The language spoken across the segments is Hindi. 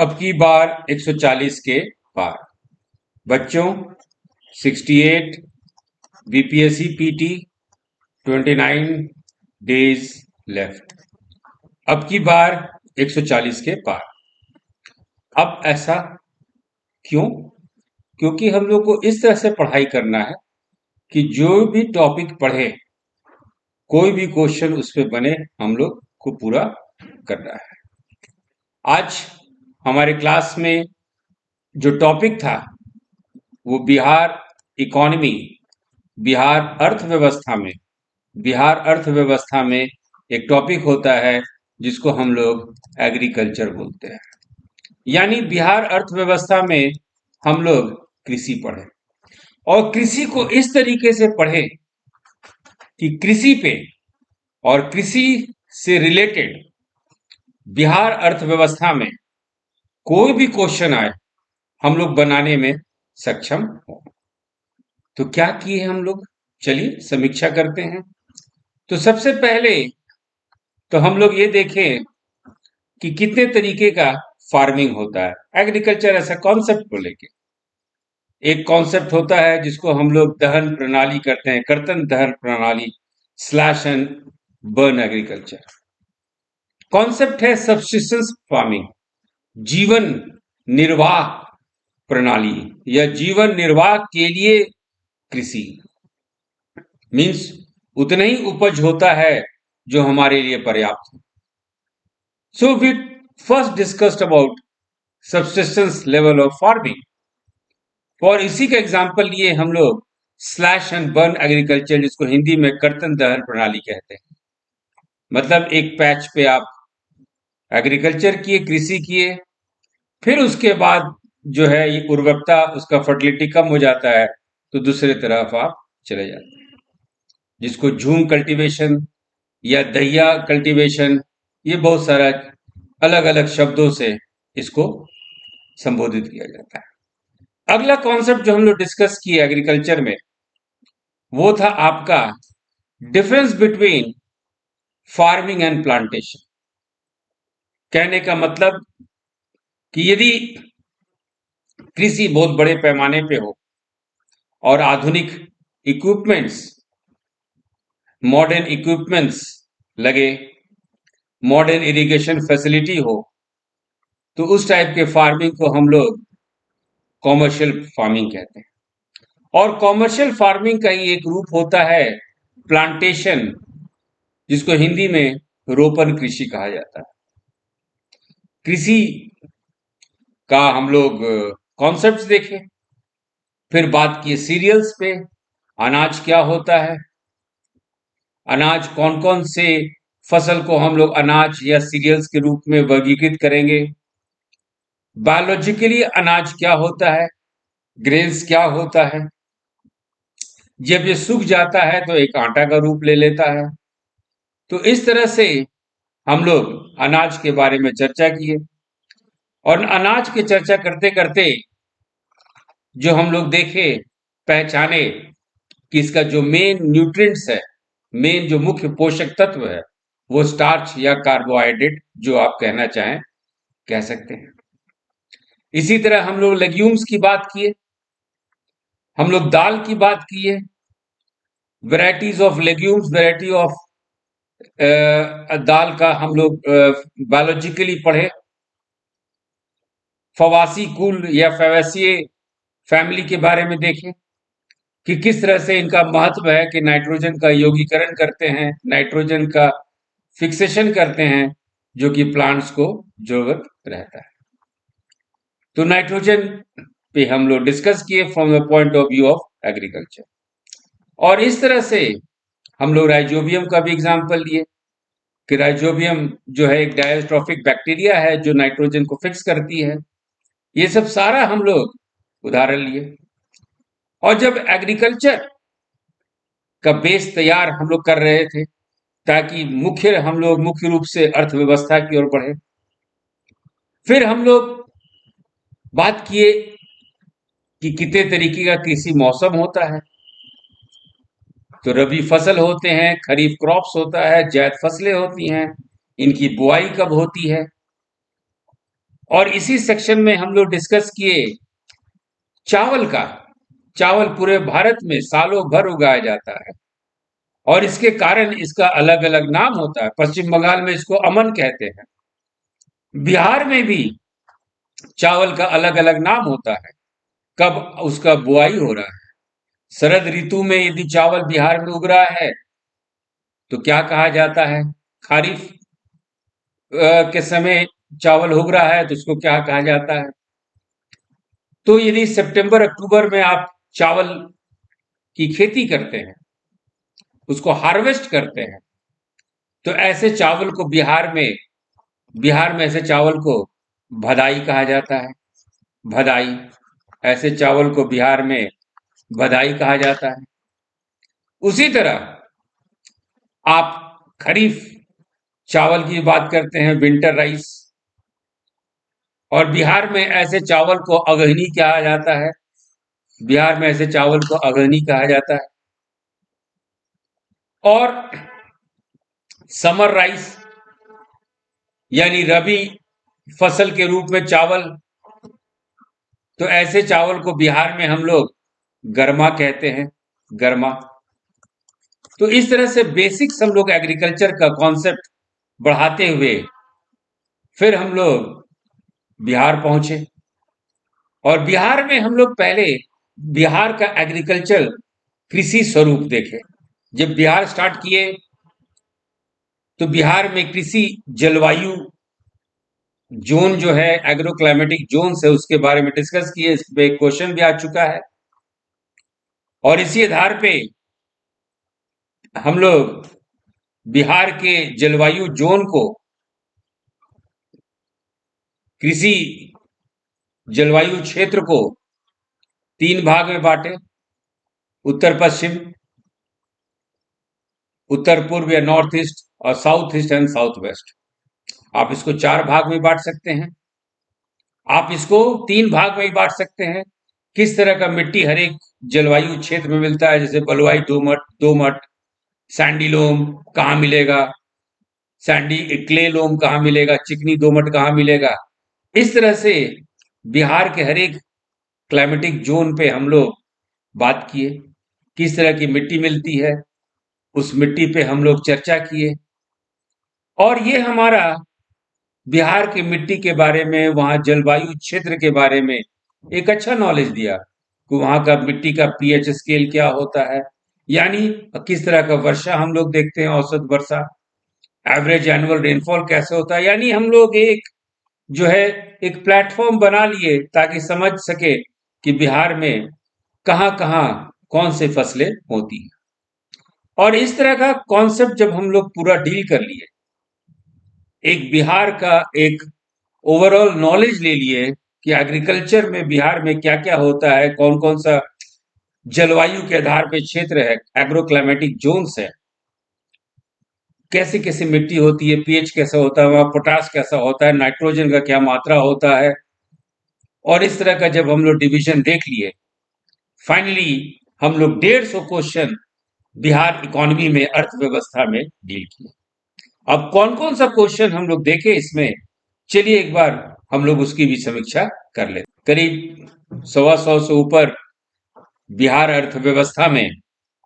अब की बार 140 के पार। बच्चों 68 बीपीएससी पीटी 29 डेज लेफ्ट। अब की बार 140 के पार। अब ऐसा क्यों? क्योंकि हम लोग को इस तरह से पढ़ाई करना है कि जो भी टॉपिक पढ़े, कोई भी क्वेश्चन उस पे बने, हम लोग को पूरा करना है। आज हमारे क्लास में जो टॉपिक था वो बिहार इकोनॉमी, बिहार अर्थव्यवस्था में, बिहार अर्थव्यवस्था में एक टॉपिक होता है जिसको हम लोग एग्रीकल्चर बोलते हैं। यानी बिहार अर्थव्यवस्था में हम लोग कृषि पढ़े और कृषि को इस तरीके से पढ़े कि कृषि पे और कृषि से रिलेटेड बिहार अर्थव्यवस्था में कोई भी क्वेश्चन आए, हम लोग बनाने में सक्षम हो। तो क्या किए हम लोग? चलिए समीक्षा करते हैं। तो सबसे पहले तो हम लोग ये देखें कि कितने तरीके का फार्मिंग होता है। एग्रीकल्चर ऐसा कॉन्सेप्ट को लेके एक कॉन्सेप्ट होता है जिसको हम लोग दहन प्रणाली करते हैं, कर्तन दहन प्रणाली, slash and burn agriculture. Concept है सब्सिस्टेंस फार्मिंग, जीवन निर्वाह प्रणाली या जीवन निर्वाह के लिए कृषि। मीन्स उतना ही उपज होता है जो हमारे लिए पर्याप्त हो। So we first discussed about subsistence level of farming. और इसी का एग्जाम्पल लिए हम लोग स्लैश एंड बर्न एग्रीकल्चर, जिसको हिंदी में कर्तन दहन प्रणाली कहते हैं। मतलब एक पैच पे आप एग्रीकल्चर किए, कृषि किए, फिर उसके बाद जो है ये उर्वरकता, उसका फर्टिलिटी कम हो जाता है तो दूसरे तरफ आप चले जाते हैं, जिसको झूम कल्टीवेशन या दहिया कल्टीवेशन, ये बहुत सारा अलग अलग शब्दों से इसको संबोधित किया जाता है। अगला कॉन्सेप्ट जो हम लोग डिस्कस किए एग्रीकल्चर में वो था आपका difference between farming and plantation. कहने का मतलब कि यदि कृषि बहुत बड़े पैमाने पे हो और आधुनिक इक्विपमेंट्स, मॉडर्न इक्विपमेंट्स लगे, मॉडर्न इरिगेशन फैसिलिटी हो, तो उस टाइप के फार्मिंग को हम लोग कॉमर्शियल फार्मिंग कहते हैं। और कॉमर्शियल फार्मिंग का ही एक रूप होता है प्लांटेशन, जिसको हिंदी में रोपण कृषि कहा जाता है। कृषि का हम लोग कॉन्सेप्ट्स देखे, फिर बात की सीरियल्स पे, अनाज क्या होता है, अनाज कौन कौन से फसल को हम लोग अनाज या सीरियल्स के रूप में वर्गीकृत करेंगे, बायोलॉजिकली अनाज क्या होता है, ग्रेन्स क्या होता है, जब ये सूख जाता है तो एक आटा का रूप ले लेता है। तो इस तरह से हम लोग अनाज के बारे में चर्चा किए और अनाज की चर्चा करते करते जो हम लोग देखे, पहचाने कि इसका जो मेन न्यूट्रिएंट्स है, मेन जो मुख्य पोषक तत्व है, वो स्टार्च या कार्बोहाइड्रेट, जो आप कहना चाहें कह सकते हैं। इसी तरह हम लोग लेग्यूम्स की बात किए, हम लोग दाल की बात किए, varieties of legumes, variety of dal का हम लोग बायोलॉजिकली पढ़े, फवासी कुल या फैवेसिए फैमिली के बारे में देखें कि किस तरह से इनका महत्व है कि नाइट्रोजन का यौगीकरण करते हैं, नाइट्रोजन का फिक्सेशन करते हैं, जो कि प्लांट्स को जरूरत रहता है। तो नाइट्रोजन पे हम लोग डिस्कस किए from the point of view of agriculture. और इस तरह से हम लोग राइजोबियम का भी एग्जाम्पल लिए कि राइजोबियम जो है एक डायस्ट्रॉफिक बैक्टीरिया है जो नाइट्रोजन को फिक्स करती है। ये सब सारा हम लोग उदाहरण लिए। और जब एग्रीकल्चर का बेस तैयार हम लोग कर रहे थे ताकि हम लोग मुख्य रूप से अर्थव्यवस्था की ओर बढ़े, फिर हम लोग बात किए कि कितने तरीके का कृषि मौसम होता है। तो रबी फसल होते हैं, खरीफ क्रॉप्स होता है, जायद फसलें होती हैं, इनकी बुआई कब होती है, और इसी सेक्शन में हम लोग डिस्कस किए चावल का। चावल पूरे भारत में सालों भर उगाया जाता है और इसके कारण इसका अलग अलग नाम होता है। पश्चिम बंगाल में इसको अमन कहते हैं। बिहार में भी चावल का अलग अलग नाम होता है। कब उसका बुआई हो रहा है, शरद ऋतु में यदि चावल बिहार में उग रहा है तो क्या कहा जाता है, खरीफ के समय चावल उग रहा है तो उसको क्या कहा जाता है। तो यदि सितंबर अक्टूबर में आप चावल की खेती करते हैं, उसको हार्वेस्ट करते हैं, तो ऐसे चावल को बिहार में ऐसे चावल को भदाई कहा जाता है। भदाई, ऐसे चावल को बिहार में भदाई कहा जाता है। उसी तरह आप खरीफ चावल की बात करते हैं, विंटर राइस, और बिहार में ऐसे चावल को अगहनी कहा जाता है। बिहार में ऐसे चावल को अगहनी कहा जाता है। और समर राइस यानी रबी फसल के रूप में चावल, तो ऐसे चावल को बिहार में हम लोग गरमा कहते हैं, गरमा। तो इस तरह से बेसिक्स हम लोग एग्रीकल्चर का कॉन्सेप्ट बढ़ाते हुए फिर हम लोग बिहार पहुंचे। और बिहार में हम लोग पहले बिहार का एग्रीकल्चर कृषि स्वरूप देखे। जब बिहार स्टार्ट किए तो बिहार में कृषि जलवायु जोन जो है, एग्रो क्लाइमेटिक जोन है, उसके बारे में डिस्कस किए। इस पे क्वेश्चन भी आ चुका है और इसी आधार पे हम लोग बिहार के जलवायु जोन को कृषि जलवायु क्षेत्र को 3 भाग में बांटे, उत्तर पश्चिम, उत्तर पूर्व या नॉर्थ ईस्ट, और south east and south west. आप इसको 4 भाग में बांट सकते हैं। आप इसको 3 भाग में ही बांट सकते हैं। किस तरह का मिट्टी हर एक जलवायु क्षेत्र में मिलता है, जैसे बलुआई, दोमट, सैंडी लोम कहाँ मिलेगा, सैंडी क्ले लोम कहाँ मिलेगा, चिकनी दोमट कहाँ मिलेगा। इस तरह से बिहार के हर एक क्लाइमेटिक जोन पे हम लोग बात किए, किस तरह की मिट्टी मिलती है, उस मिट्टी पे हम लोग चर्चा किए। और ये हमारा बिहार की मिट्टी के बारे में, वहाँ जलवायु क्षेत्र के बारे में एक अच्छा नॉलेज दिया कि वहाँ का मिट्टी का पीएच स्केल क्या होता है, यानी किस तरह का वर्षा हम लोग देखते हैं, औसत वर्षा, एवरेज एनुअल रेनफॉल कैसे होता है। यानी हम लोग एक जो है एक प्लेटफॉर्म बना लिए ताकि समझ सके कि बिहार में कहाँ कहाँ कौन से फसलें होती हैं। और इस तरह का कॉन्सेप्ट जब हम लोग पूरा डील कर लिए, एक बिहार का एक ओवरऑल नॉलेज ले लिए कि एग्रीकल्चर में बिहार में क्या क्या होता है, कौन कौन सा जलवायु के आधार पे क्षेत्र है, एग्रो क्लाइमेटिक जोन्स है, कैसी कैसी मिट्टी होती है, पीएच कैसा होता है, वहाँ पोटाश कैसा होता है, नाइट्रोजन का क्या मात्रा होता है। और इस तरह का जब हम लोग डिवीजन देख लिए, फाइनली हम लोग 150 क्वेश्चन बिहार इकोनॉमी में, अर्थव्यवस्था में डील किए। अब कौन कौन सा क्वेश्चन हम लोग देखे इसमें, चलिए एक बार हम लोग उसकी भी समीक्षा कर लेते। करीब 125 से ऊपर बिहार अर्थव्यवस्था में,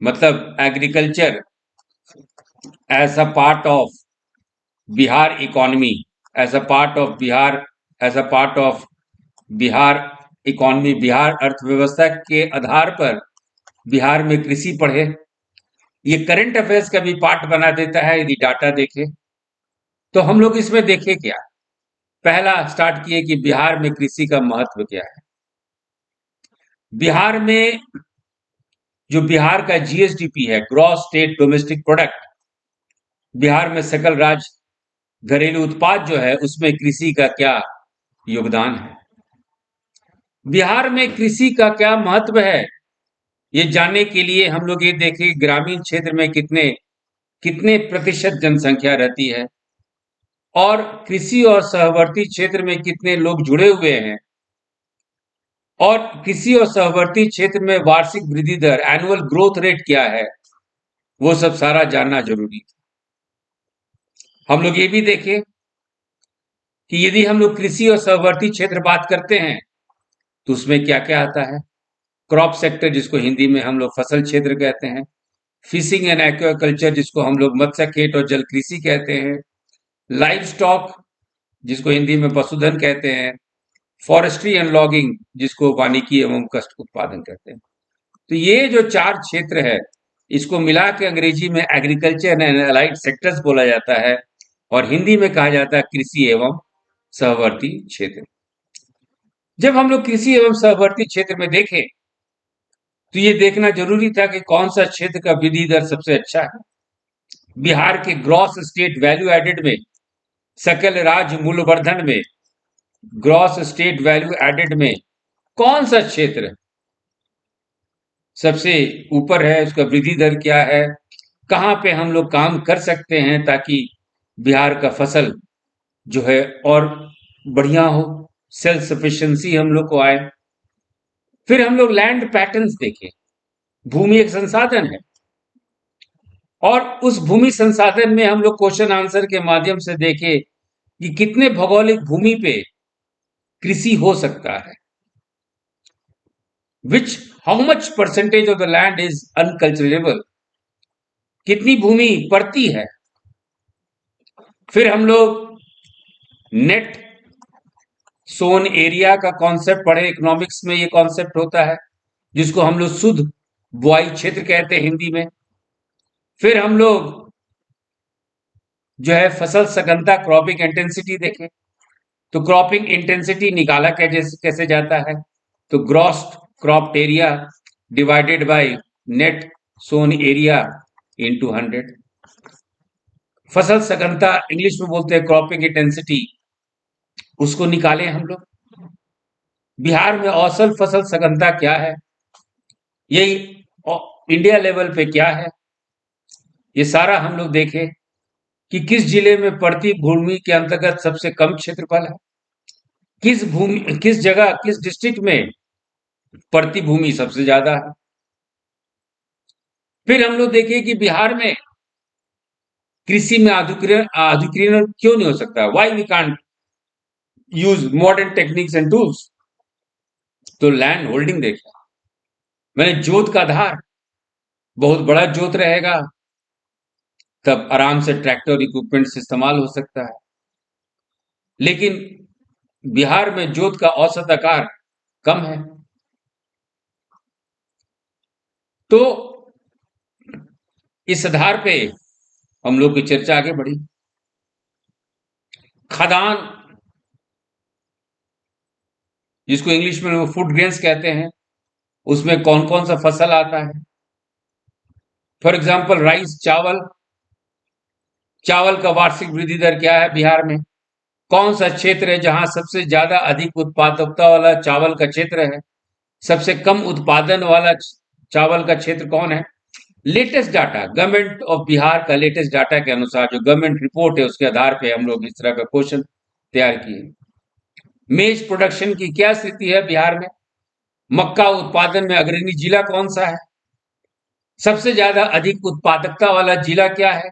मतलब agriculture as a part of Bihar economy, as a part of Bihar economy, Bihar अर्थव्यवस्था के आधार पर बिहार में कृषि पढ़े। ये करंट अफेयर्स का भी पार्ट बना देता है यदि डाटा देखे। तो हम लोग इसमें देखे क्या, पहला स्टार्ट किए कि बिहार में कृषि का महत्व क्या है। बिहार में जो बिहार का जीएसडीपी है, gross state domestic product, Bihar में सकल राज्य घरेलू उत्पाद जो है, उसमें कृषि का क्या योगदान है, बिहार में कृषि का क्या महत्व है, ये जानने के लिए हम लोग ये देखें ग्रामीण क्षेत्र में कितने कितने प्रतिशत जनसंख्या रहती है और कृषि और सहवर्ती क्षेत्र में कितने लोग जुड़े हुए हैं, और कृषि और सहवर्ती क्षेत्र में वार्षिक वृद्धि दर, एनुअल ग्रोथ रेट क्या है, वो सब सारा जानना जरूरी है। हम लोग ये भी देखें कि यदि हम लोग कृषि और सहवर्ती क्षेत्र बात करते हैं तो उसमें क्या क्या आता है। क्रॉप सेक्टर, जिसको हिंदी में हम लोग फसल क्षेत्र कहते हैं। फिशिंग एंड एक्वाकल्चर, जिसको हम लोग मत्स्य खेत और जल कृषि कहते हैं। लाइव स्टॉक, जिसको हिंदी में पशुधन कहते हैं। फॉरेस्ट्री एंड लॉगिंग, जिसको वानिकी एवं काष्ठ उत्पादन कहते हैं। तो ये जो चार क्षेत्र है, इसको मिला के अंग्रेजी में एग्रीकल्चर एंड अलाइड सेक्टर्स बोला जाता है और हिंदी में कहा जाता है कृषि एवं सहवर्ती क्षेत्र। जब हम लोग कृषि एवं सहवर्ती क्षेत्र में देखें तो ये देखना जरूरी था कि कौन सा क्षेत्र का वृद्धि दर सबसे अच्छा है। बिहार के ग्रॉस स्टेट वैल्यू एडेड में, सकल राज्य मूल्यवर्धन में, ग्रॉस स्टेट वैल्यू एडेड में कौन सा क्षेत्र सबसे ऊपर है, उसका वृद्धि दर क्या है, कहाँ पे हम लोग काम कर सकते हैं ताकि बिहार का फसल जो है और बढ़िया हो, सेल्फ सफिशिएंसी हम लोग को आए। फिर हम लोग लैंड पैटर्न्स देखें। भूमि एक संसाधन है और उस भूमि संसाधन में हम लोग क्वेश्चन आंसर के माध्यम से देखें कि कितने भौगोलिक भूमि पे कृषि हो सकता है, which how much percentage of the land is unculturable, कितनी भूमि पड़ती है। फिर हम लोग नेट सोन एरिया का कॉन्सेप्ट पढ़े, इकोनॉमिक्स में ये कॉन्सेप्ट होता है, जिसको हम लोग शुद्ध बुआई क्षेत्र कहते हैं हिंदी में। फिर हम लोग जो है फसल सघनता, क्रॉपिंग इंटेंसिटी देखें, तो क्रॉपिंग इंटेंसिटी निकाला कैसे कैसे जाता है, तो gross cropped area divided by net sown area into 100। फसल सघनता इंग्लिश में बोलते हैं क्रॉपिंग इंटेंसिटी, उसको निकालें हम लोग। बिहार में औसत फसल सघनता क्या है, यही इंडिया लेवल पे क्या है, ये सारा हम लोग देखें कि किस जिले में पड़ती भूमि के अंतर्गत सबसे कम क्षेत्रफल है, किस जगह, किस डिस्ट्रिक्ट में पड़ती भूमि सबसे ज्यादा है। फिर हम लोग देखें कि बिहार में कृषि में आधुनिकीकरण क्यों नहीं हो सकता, why we can't use modern techniques and tools. तो लैंड होल्डिंग देखा, मैंने जोत का आधार, बहुत बड़ा जोत रहेगा तब आराम से ट्रैक्टर इक्विपमेंट से इस्तेमाल हो सकता है, लेकिन बिहार में जोत का औसत आकार कम है। तो इस आधार पे हम लोग की चर्चा आगे बढ़ी। खदान, जिसको इंग्लिश में वो फूड ग्रेन्स कहते हैं, उसमें कौन कौन सा फसल आता है। फॉर एग्जाम्पल राइस, चावल, चावल का वार्षिक वृद्धि दर क्या है बिहार में, कौन सा क्षेत्र है जहां सबसे ज्यादा अधिक उत्पादकता वाला चावल का क्षेत्र है, सबसे कम उत्पादन वाला चावल का क्षेत्र कौन है। Latest data, government of Bihar का लेटेस्ट डाटा के अनुसार जो गवर्नमेंट रिपोर्ट है उसके आधार पे हम लोग इस तरह का क्वेश्चन तैयार किए। मेज प्रोडक्शन की क्या स्थिति है बिहार में, मक्का उत्पादन में अग्रणी जिला कौन सा है, सबसे ज्यादा अधिक उत्पादकता वाला जिला क्या है।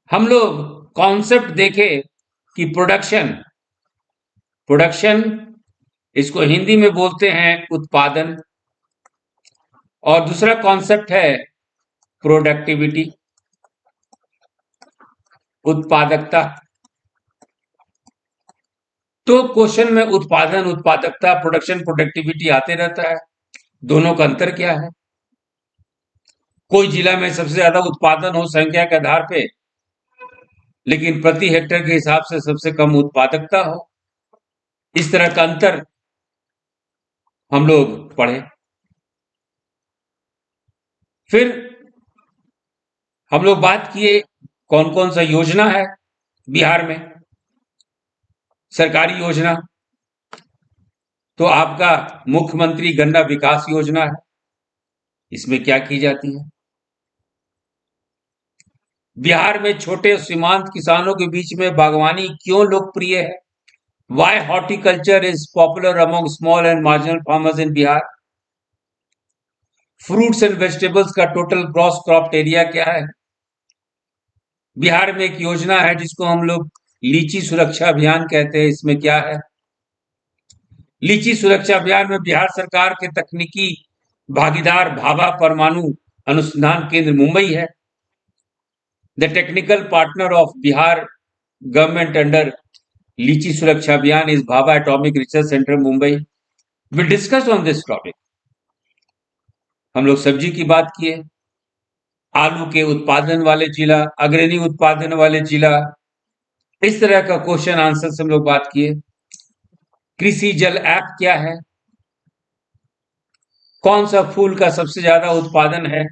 हम लोग कॉन्सेप्ट देखे कि प्रोडक्शन, प्रोडक्शन इसको हिंदी में बोलते हैं उत्पादन, और दूसरा कॉन्सेप्ट है प्रोडक्टिविटी, उत्पादकता। तो क्वेश्चन में उत्पादन, उत्पादकता, प्रोडक्शन, प्रोडक्टिविटी आते रहता है, दोनों का अंतर क्या है। कोई जिला में सबसे ज्यादा उत्पादन हो संख्या के आधार पे, लेकिन प्रति हेक्टेयर के हिसाब से सबसे कम उत्पादकता हो, इस तरह का अंतर हम लोग पढ़े। फिर हम लोग बात किए कौन कौन सा योजना है बिहार में, सरकारी योजना। तो आपका मुख्यमंत्री गन्ना विकास योजना है, इसमें क्या की जाती है। बिहार में छोटे सीमांत किसानों के बीच में बागवानी क्यों लोकप्रिय है, why horticulture is popular among small and marginal farmers in Bihar. Fruits and vegetables का टोटल ग्रॉस क्रॉप एरिया क्या है। बिहार में एक योजना है जिसको हम लोग लीची सुरक्षा अभियान कहते हैं। इसमें क्या है? लीची सुरक्षा अभियान में बिहार सरकार के तकनीकी भागीदार भाभा परमाणु अनुसंधान केंद्र मुंबई है। The technical partner of Bihar government under Litchi Suraksha Abhiyan is Bhabha Atomic Research Centre Mumbai. We discuss on this topic. हम लोग सब्जी की बात किए, आलू के उत्पादन वाले जिला, अग्रणी उत्पादन वाले जिला, इस तरह का क्वेश्चन आंसर से हम लोग बात किए। कृषि जल ऐप क्या है? कौन सा फूल का सबसे ज्यादा उत्पादन है?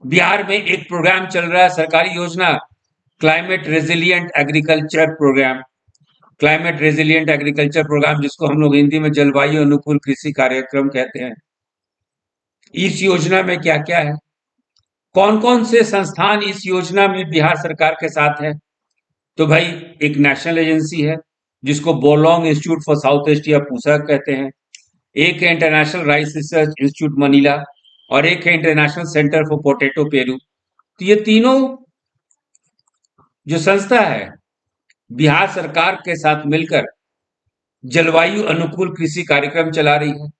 बिहार में एक प्रोग्राम चल रहा है, सरकारी योजना, climate resilient agriculture programme. Climate resilient agriculture programme, जिसको हम लोग हिंदी में जलवायु अनुकूल कृषि कार्यक्रम कहते हैं। इस योजना में क्या क्या है? कौन कौन से संस्थान इस योजना में बिहार सरकार के साथ है? तो भाई, एक नेशनल एजेंसी है जिसको Borlaug institute for South Asia Pusa कहते हैं, एक है international rice research institute Manila, और एक है international centre for potato Peru. तो ये तीनों जो संस्था है बिहार सरकार के साथ मिलकर जलवायु अनुकूल कृषि कार्यक्रम चला रही है।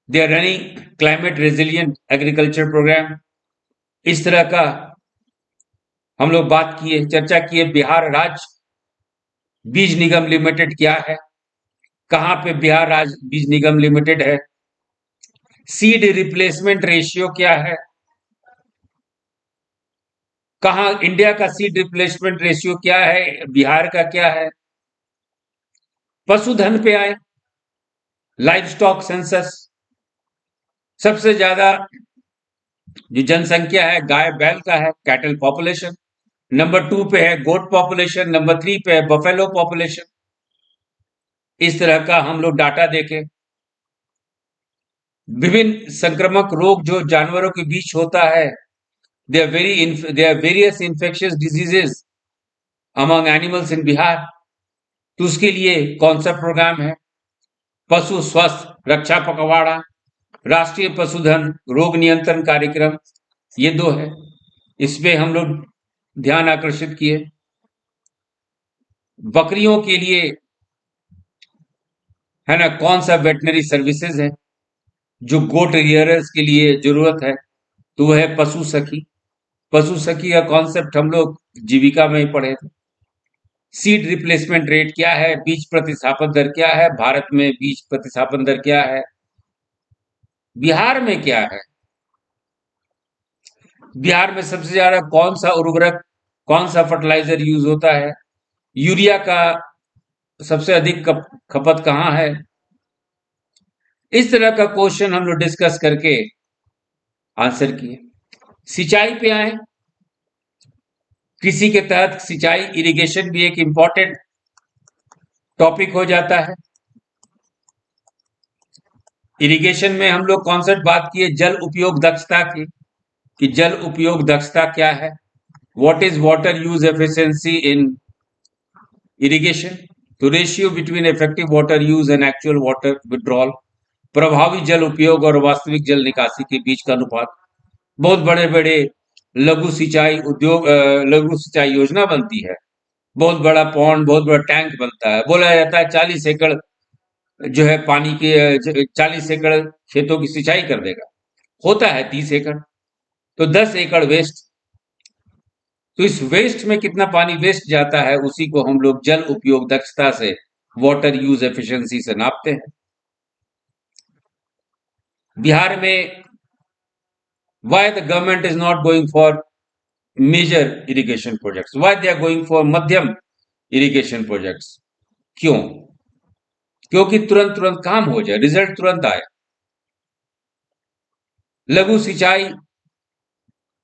They are running climate resilient agriculture programme. इस तरह का हम लोग बात किए, चर्चा किए। बिहार राज्य बीज निगम लिमिटेड क्या है? कहां पे बिहार राज्य बीज निगम लिमिटेड है? सीड रिप्लेसमेंट रेशियो क्या है? कहां इंडिया का सीड रिप्लेसमेंट रेशियो क्या है, बिहार का क्या है? पशुधन पे आए, लाइव स्टॉक सेंसस। सबसे ज्यादा जो जनसंख्या है गाय बैल का है, कैटल पॉपुलेशन। नंबर 2 पे है गोट पॉपुलेशन, नंबर 3 पे है बफेलो पॉपुलेशन। इस तरह का हम लोग डाटा देखें। विभिन्न संक्रामक रोग जो जानवरों के बीच होता है, there are various infectious diseases among animals in Bihar. तो उसके लिए कौन सा प्रोग्राम है? पशु स्वास्थ्य रक्षा पखवाड़ा, राष्ट्रीय पशुधन रोग नियंत्रण कार्यक्रम, ये 2 है। इसमें हम लोग ध्यान आकर्षित किए। बकरियों के लिए है ना, कौन सा वेटनरी सर्विसेज है जो गोट रियरर्स के लिए जरूरत है? तो वह है पशु सखी। पशु सखी का कॉन्सेप्ट हम लोग जीविका में ही पढ़े थे। सीड रिप्लेसमेंट रेट क्या है? बीज प्रतिस्थापन दर क्या है? भारत में बीज प्रतिस्थापन दर क्या है? बिहार में क्या है? बिहार में सबसे ज्यादा कौन सा उर्वरक, कौन सा फर्टिलाइजर यूज होता है? यूरिया का सबसे अधिक खपत कहाँ है? इस तरह का क्वेश्चन हम लोग डिस्कस करके आंसर किए। सिंचाई पे आए। कृषि के तहत सिंचाई, इरिगेशन भी एक इंपॉर्टेंट टॉपिक हो जाता है। इरिगेशन में हम लोग कॉन्सेप्ट बात किए जल उपयोग दक्षता की, कि जल उपयोग दक्षता क्या है? What is water use efficiency in irrigation? तो ratio between effective water use and actual water withdrawal, प्रभावी जल उपयोग और वास्तविक जल निकासी के बीच का अनुपात। बहुत बड़े बड़े लघु सिंचाई उद्योग, लघु सिंचाई योजना बनती है, बहुत बड़ा पॉन्ड, बहुत बड़ा टैंक बनता है। बोला जाता है 40 एकड़ जो है पानी के, 40 एकड़ खेतों की सिंचाई कर देगा, होता है 30 एकड़, तो 10 एकड़ वेस्ट। तो इस वेस्ट में कितना पानी वेस्ट जाता है, उसी को हम लोग जल उपयोग दक्षता से, वाटर यूज एफिशिएंसी से नापते हैं। बिहार में why the government is not going for major irrigation projects, why they are going for मध्यम irrigation projects? क्यों? क्योंकि तुरंत तुरंत काम हो जाए, रिजल्ट तुरंत आए। लघु सिंचाई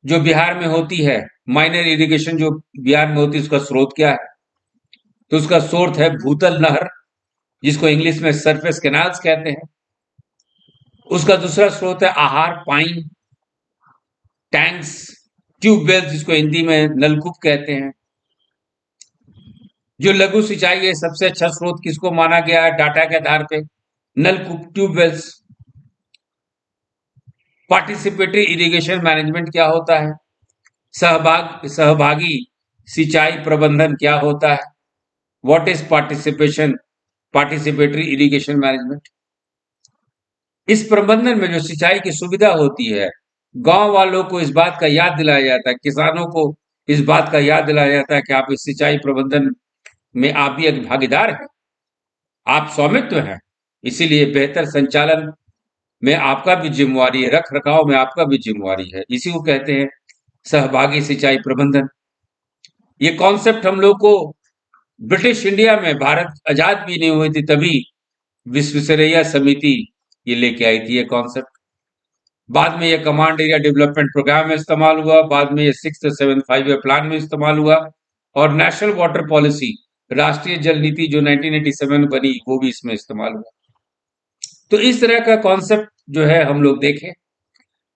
जो बिहार में होती है, माइनर इरिगेशन जो बिहार में होती है, उसका स्रोत क्या है? तो उसका स्रोत है भूतल नहर, जिसको इंग्लिश में सरफेस कैनाल्स कहते हैं। उसका दूसरा स्रोत है आहार पाइन, टैंक्स, ट्यूबवेल, जिसको हिंदी में नलकूप कहते हैं। जो लघु सिंचाई है, सबसे अच्छा स्रोत किसको माना गया है डाटा के आधार पे? नलकूप, ट्यूबवेल्स। पार्टिसिपेटरी इरिगेशन मैनेजमेंट क्या होता है? सहभागी सिंचाई प्रबंधन क्या होता है? What is participatory irrigation management? इस प्रबंधन में जो सिंचाई की सुविधा होती है, गांव वालों को इस बात का याद दिलाया जाता है, किसानों को इस बात का याद दिलाया जाता है कि आप इस सिंचाई प्रबंधन में आप भी एक भागीदार हैं, आप स्वामित्व हैं, इसीलिए बेहतर संचालन में आपका भी जिम्मेवारी है, रख रखाव में आपका भी जिम्मेवारी है। इसी को कहते हैं सहभागी सिंचाई प्रबंधन। ये कॉन्सेप्ट हम लोग को ब्रिटिश इंडिया में, भारत आजाद भी नहीं हुई थी तभी विश्वेश्वरैया समिति ये लेके आई थी ये कॉन्सेप्ट। बाद में ये कमांड एरिया डेवलपमेंट प्रोग्राम में इस्तेमाल हुआ, बाद में ये 6th 7th 5 ईयर प्लान में इस्तेमाल हुआ, और नेशनल वाटर पॉलिसी, राष्ट्रीय जल नीति जो 1987 में बनी, वो भी इसमें इस्तेमाल हुआ। तो इस तरह का कॉन्सेप्ट जो है हम लोग देखें।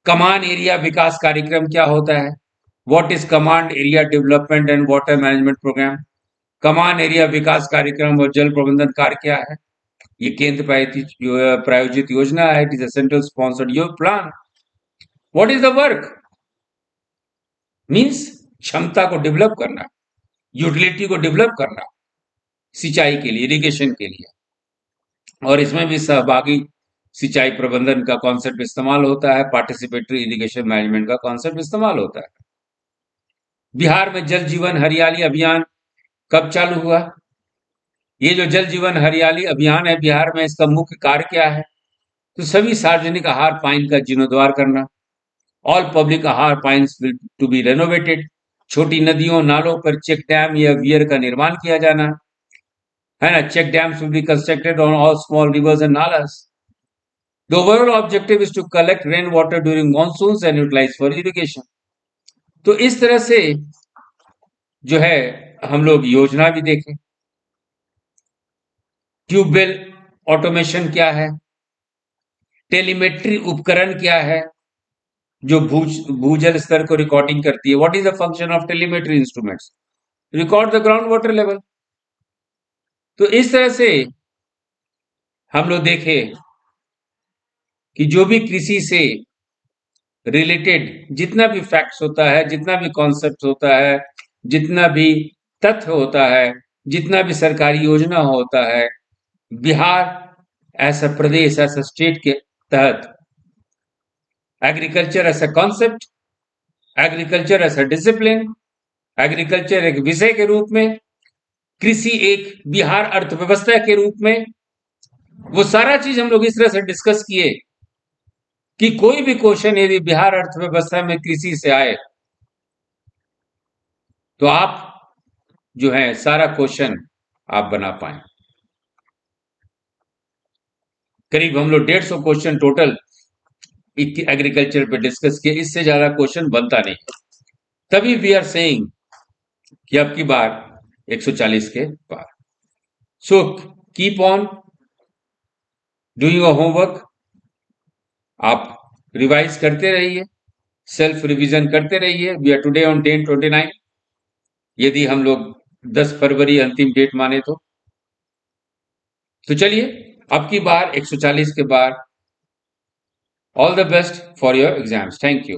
कमान एरिया विकास कार्यक्रम क्या होता है? What is command area development and water management programme? कमान एरिया विकास कार्यक्रम और जल प्रबंधन कार्य क्या है? ये केंद्र प्रायोजित योजना है। It is a central sponsored your plan. What is the work? Means क्षमता को डेवलप करना, यूटिलिटी को डेवलप करना सिंचाई के लिए, इरिगेशन के लिए, और इसमें भी सहभागी सिंचाई प्रबंधन का कॉन्सेप्ट इस्तेमाल होता है, पार्टिसिपेटरी इरिगेशन मैनेजमेंट का कॉन्सेप्ट इस्तेमाल होता है। बिहार में जल जीवन हरियाली अभियान कब चालू हुआ? ये जो जल जीवन हरियाली अभियान है बिहार में, इसका मुख्य कार्य क्या है? तो सभी सार्वजनिक आहार पाइन का जीर्णोद्धार करना। All public ahar pynes will to be renovated. छोटी नदियों नालों पर चेक डैम या वियर का निर्माण किया जाना है ना। Check dams will be constructed on all small rivers and नालास। The overall objective is to collect rainwater during monsoons and utilize for irrigation. तो इस तरह से जो है हम लोग योजना भी देखें। ट्यूबवेल ऑटोमेशन क्या है? टेलीमेट्री उपकरण क्या है जो भूजल स्तर को रिकॉर्डिंग करती है? What is the function of telemetry instruments? Record the ground water level. तो इस तरह से हम लोग देखें कि जो भी कृषि से रिलेटेड जितना भी फैक्ट्स होता है, जितना भी कॉन्सेप्ट होता है, जितना भी तथ्य होता है, जितना भी सरकारी योजना होता है, Bihar as a pradesh, as a state के तहत agriculture as a concept, agriculture as a discipline, agriculture एक विषय के रूप में, कृषि एक बिहार अर्थव्यवस्था के रूप में, वो सारा चीज हम लोग इस तरह से डिस्कस किए कि कोई भी क्वेश्चन यदि बिहार अर्थव्यवस्था में कृषि से आए तो आप जो है सारा क्वेश्चन आप बना पाए। करीब हम लोग 150 क्वेश्चन टोटल एग्रीकल्चर पे डिस्कस किए, इससे ज्यादा क्वेश्चन बनता नहीं। तभी वी आर सेइंग कि अब की बार 140 के पार। So keep on doing your homework. आप रिवाइज करते रहिए, सेल्फ रिवीजन करते रहिए। We are today on 10/29। यदि हम लोग 10 फरवरी अंतिम डेट माने तो चलिए अब की बार 140 के बाद all the best for your exams. Thank you.